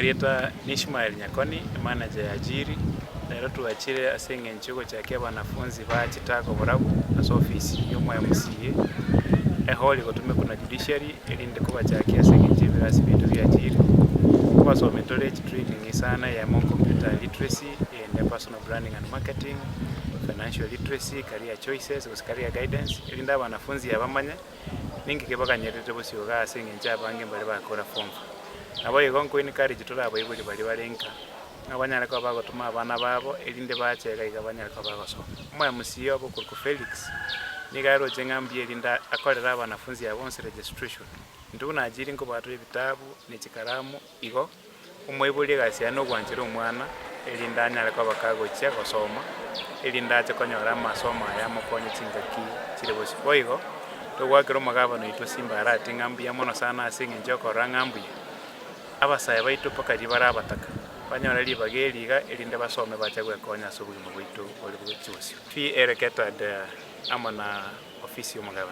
Rieta Ishmael nyakoni manager ya Ajiri lero tuachire asenge nchuko chake wanafunzi bachitako burabu as office yomo ya MCA holi gotume kuna judiciary elinde kuba chake asenge nchibi rasi bitu bya Ajiri kwa so methodology training sana ya computer literacy and personal branding and marketing, financial literacy, career choices, career guidance elinda wanafunzi abamanya ningi kebakanyerete bosyoga asenge nchaba bange bali bakora form abo yigonko ni kari jitura abo ibuli bali balenka abanyala ko bagotuma abana babo elinde bachega igabanyala ko bagoso mwa MCA abo ku Felix ni garo jengambye elinda akorera abanafunzi abonse registration nduna Ajiri ngo batu ibitabu ni chikaramu igo umwibuli gasi ano gwanjira umwana elinda anyala ko bakagochya gosoma elinda ache konyora masomo ya mukonye chingaki chirebosi boigo togwakiro magaba no ito simba arati ngambye mono sana asinge njoko rangambye abasaya baitu paka jibara bataka banyora libageliga elinde basome bachagwe konya sobuli mugwitu oli bwityosi fi ereketa de amana ofisi omugaba